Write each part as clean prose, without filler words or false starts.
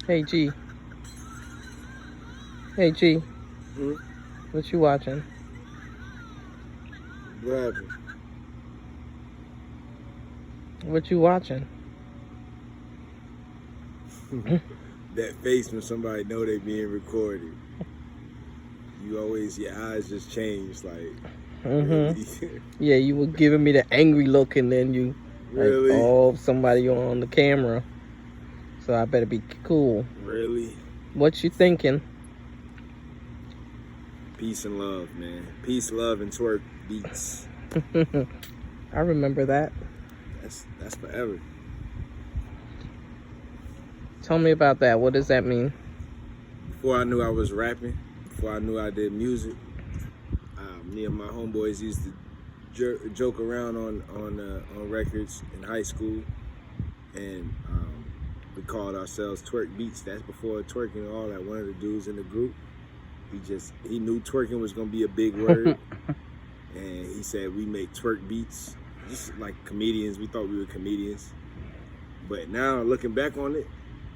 Hey G. Hey G. Hmm? What you watching? What happened? What you watching? That face when somebody know they being recorded. You always, your eyes just change. Like, really? Yeah, you were giving me the angry look, and then you like, Really? oh, somebody on the camera. So I better be cool. Really? What you thinking? Peace and love, man. Peace, love, and twerk beats. I remember that. That's forever. Tell me about that. What does that mean? Before I knew I was rapping, before I knew I did music, me and my homeboys used to joke around on records in high school, and we called ourselves Twerk Beats. That's before twerking and all that. One of the dudes in the group, he knew twerking was gonna be a big word, and he said we make twerk beats, just like comedians. We thought we were comedians, but now looking back on it,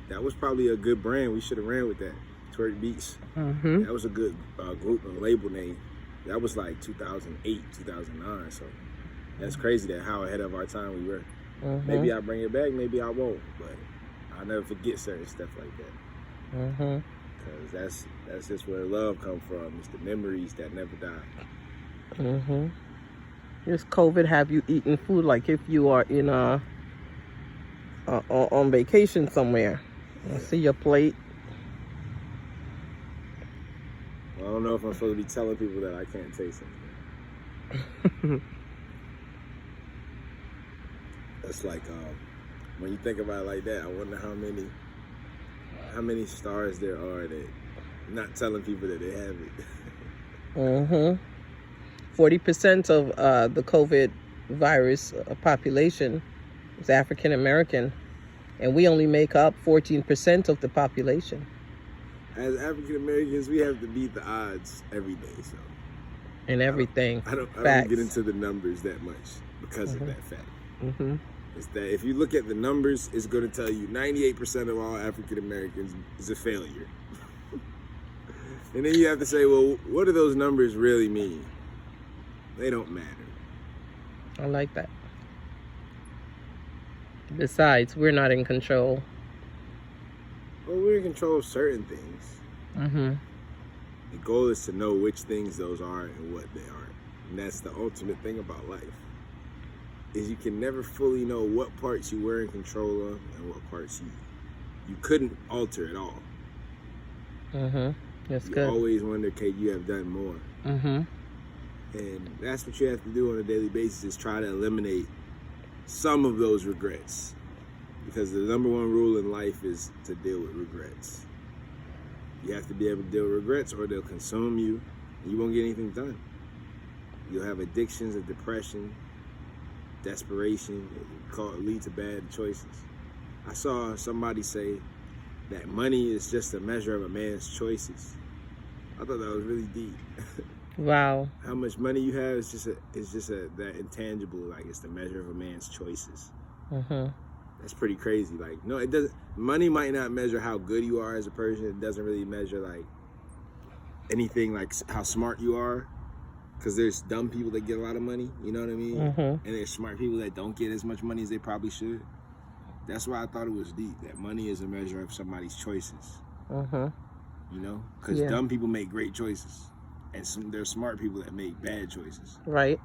that was probably a good brand. We should have ran with that. Twerk Beats. That was a good group and label name. That was like 2008, 2009. So that's crazy that how ahead of our time we were. Maybe I'll bring it back, maybe I won't, but I'll never forget certain stuff like that. Because that's just where love comes from. It's the memories that never die. Does COVID have you eating food like if you are in on vacation somewhere? I see your plate. Well, I don't know if I'm supposed to be telling people that I can't taste something. That's like when you think about it like that, I wonder how many stars there are that not telling people that they have it. 40% of the COVID virus population is African American, and we only make up 14% of the population. As African Americans, we have to beat the odds every day. So, and everything. I don't get into the numbers that much because of that fact. It's that if you look at the numbers, it's going to tell you 98% of all African Americans is a failure. And then you have to say, well, what do those numbers really mean? They don't matter. I like that. Besides, we're not in control. Well, we're in control of certain things. The goal is to know which things those are and what they aren't. And that's the ultimate thing about life. Is you can never fully know what parts you were in control of and what parts you couldn't alter at all. That's you good. You always wonder, could you have done more? And that's what you have to do on a daily basis, is try to eliminate some of those regrets. Because the number one rule in life is to deal with regrets. You have to be able to deal with regrets or they'll consume you and you won't get anything done. You'll have addictions and depression, desperation, lead to bad choices. I saw somebody say that money is just a measure of a man's choices. I thought that was really deep. Wow. How much money you have is just that intangible, like it's the measure of a man's choices. That's pretty crazy. Like, no, it doesn't. Money might not measure how good you are as a person. It doesn't really measure like anything like how smart you are. Because there's dumb people that get a lot of money, you know what I mean? And there's smart people that don't get as much money as they probably should. That's why I thought it was deep, that money is a measure of somebody's choices. You know? Because dumb people make great choices. And there's smart people that make bad choices. Right.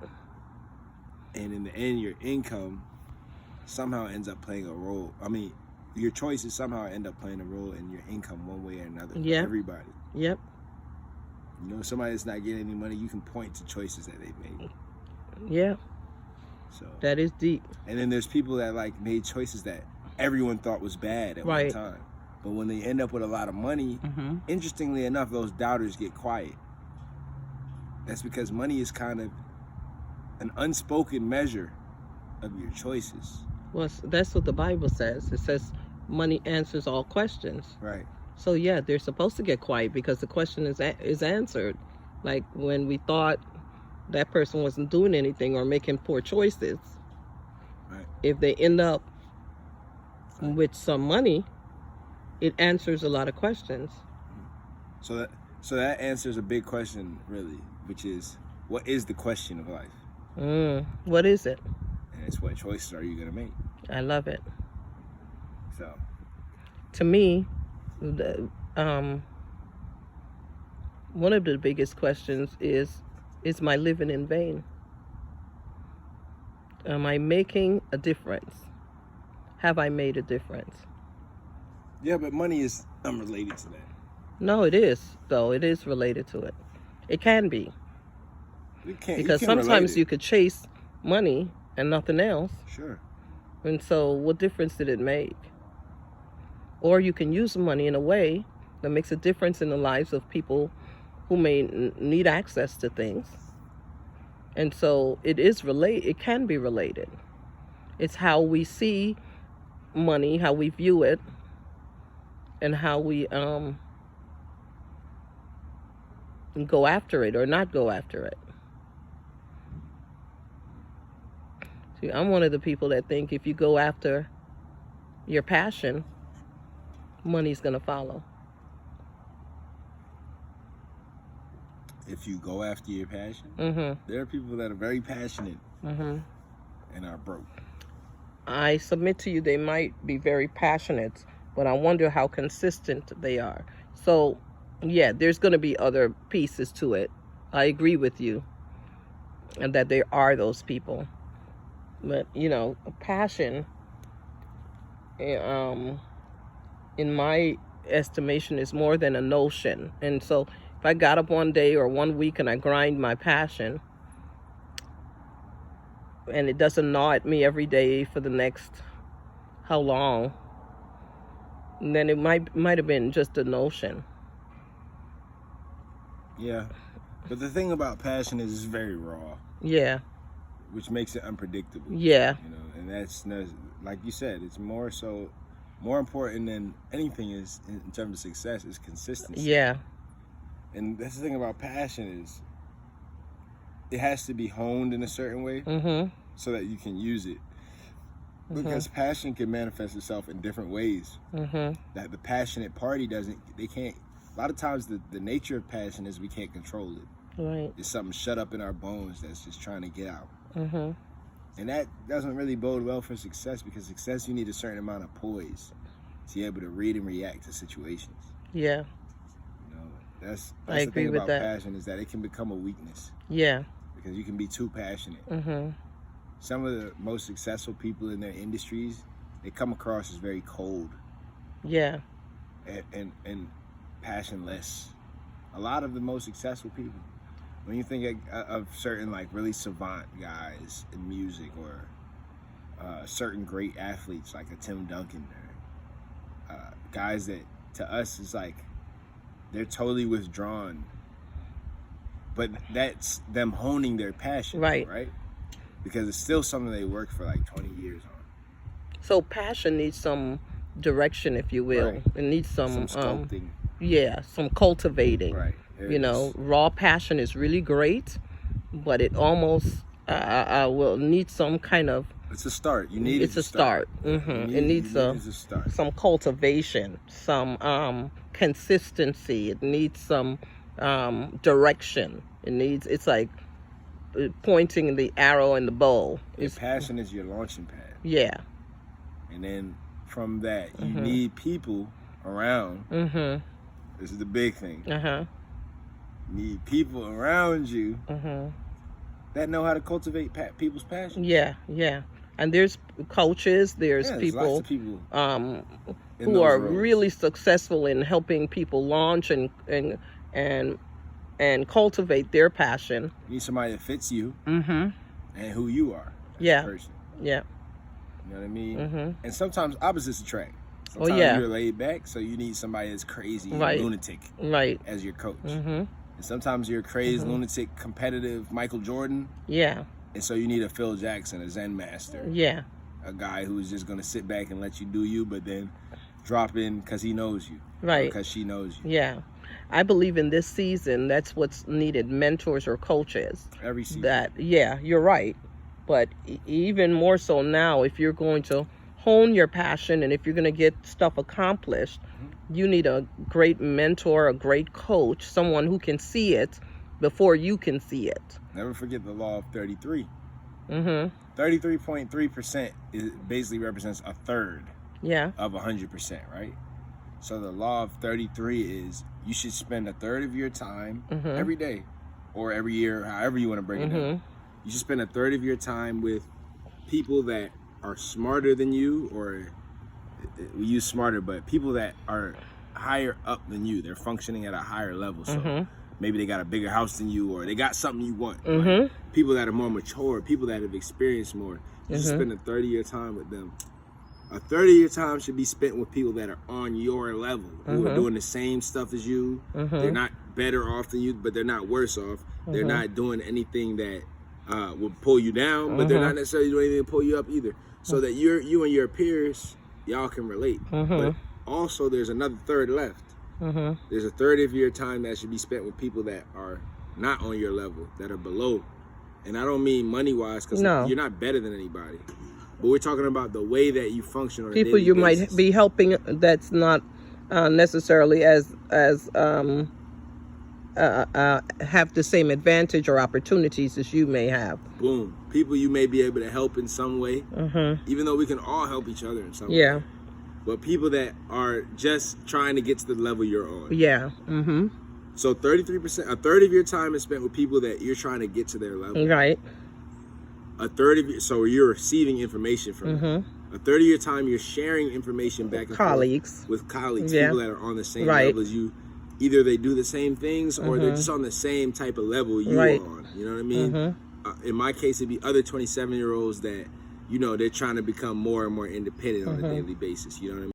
And in the end, your income somehow ends up playing a role. I mean, your choices somehow end up playing a role in your income one way or another. For everybody. Yep. You know, somebody that's not getting any money, you can point to choices that they made. Yeah. So that is deep. And then there's people that like made choices that everyone thought was bad at one time. But when they end up with a lot of money, interestingly enough, those doubters get quiet. That's because money is kind of an unspoken measure of your choices. Well, that's what the Bible says. It says money answers all questions. Right. So yeah, they're supposed to get quiet because the question is answered. Like when we thought that person wasn't doing anything or making poor choices. Right. If they end up with some money, it answers a lot of questions. So that answers a big question, really, which is, what is the question of life? What is it? And it's, what choices are you going to make? I love it. So, to me, one of the biggest questions is my living in vain? Am I making a difference? Have I made a difference? yeah, but money is unrelated to that. No, it is, though. It is related to it. It can be. Because sometimes you could chase money and nothing else. Sure. And so what difference did it make? Or you can use the money in a way that makes a difference in the lives of people who may need access to things. And so it can be related. It's how we see money, how we view it, and how we go after it or not go after it. See, I'm one of the people that think if you go after your passion, money's going to follow. If you go after your passion, Mm-hmm. there are people that are very passionate Mm-hmm. and are broke. I submit to you they might be very passionate, but I wonder how consistent they are. So, yeah, there's going to be other pieces to it. I agree with you, and that there are those people. But, a passion, in my estimation, is more than a notion. And so if I got up one day or one week and I grind my passion, and it doesn't gnaw at me every day for the next how long, then it might have been just a notion. Yeah, but the thing about passion is it's very raw. Yeah. Which makes it unpredictable. Yeah. And that's like you said, it's more important than anything is in terms of success is consistency. Yeah. And that's the thing about passion is it has to be honed in a certain way so that you can use it. Because passion can manifest itself in different ways that the passionate party can't. A lot of times the nature of passion is we can't control it. Right. It's something shut up in our bones that's just trying to get out. And that doesn't really bode well for success, because success, you need a certain amount of poise to be able to read and react to situations. Yeah. That's I the agree thing with about that. passion, is that it can become a weakness. Yeah. Because you can be too passionate. Some of the most successful people in their industries, they come across as very cold. Yeah. And passionless. A lot of the most successful people, when you think of certain like really savant guys in music, or certain great athletes like a Tim Duncan, or guys that to us is like they're totally withdrawn, but that's them honing their passion, right? Because it's still something they work for like 20 years on. So passion needs some direction, if you will. Right. It needs some sculpting. Some cultivating. Right. Raw passion is really great, but it almost will need some kind of. It's a start. You need. It's a start. It needs some cultivation, some consistency. It needs some direction. It's like pointing the arrow in the bow. Your passion is your launching pad. Yeah. And then from that, you need people around. This is the big thing. You need people around you that know how to cultivate people's passion. Yeah, yeah. And there's coaches, there's people, lots of people who are really successful in helping people launch and cultivate their passion. You need somebody that fits you and who you are as a person. Yeah. You know what I mean? And sometimes opposites attract. Sometimes you're laid back, so you need somebody that's crazy and lunatic as your coach. And sometimes you're a crazy, lunatic, competitive Michael Jordan. Yeah. And so you need a Phil Jackson, a Zen master. Yeah. A guy who's just going to sit back and let you do you, but then drop in because he knows you. Right. Because she knows you. Yeah. I believe in this season, that's what's needed, mentors or coaches. Every season. You're right. But even more so now, if you're going to hone your passion, and if you're going to get stuff accomplished, you need a great mentor, a great coach, someone who can see it before you can see it. Never forget the law of 33. 33.3% basically represents a third of 100%, right? So the law of 33 is you should spend a third of your time every day or every year, however you want to break it down. You should spend a third of your time with people that are smarter than you, or we use smarter, but people that are higher up than you. They're functioning at a higher level. So maybe they got a bigger house than you, or they got something you want. Like people that are more mature, people that have experienced more. You should spend a third of your time with them. A third of your time should be spent with people that are on your level, who are doing the same stuff as you. They're not better off than you, but they're not worse off. They're not doing anything that would pull you down, but they're not necessarily doing anything to pull you up either. So that you and your peers, y'all can relate. But also there's another third left. There's a third of your time that should be spent with people that are not on your level, that are below. And I don't mean money-wise, because you're not better than anybody. But we're talking about the way that you function on a people daily you basis. might be helping that's not necessarily as have the same advantage or opportunities as you may have. Boom. People you may be able to help in some way, even though we can all help each other in some way. But people that are just trying to get to the level you're on. So 33%, a third of your time is spent with people that you're trying to get to their level. Right. A third of so you're receiving information from them. A third of your time you're sharing information back and forth with colleagues, people that are on the same level as you. Either they do the same things, or they're just on the same type of level you are on. You know what I mean? In my case, it'd be other 27-year-olds that, you know, they're trying to become more and more independent on a daily basis. You know what I mean?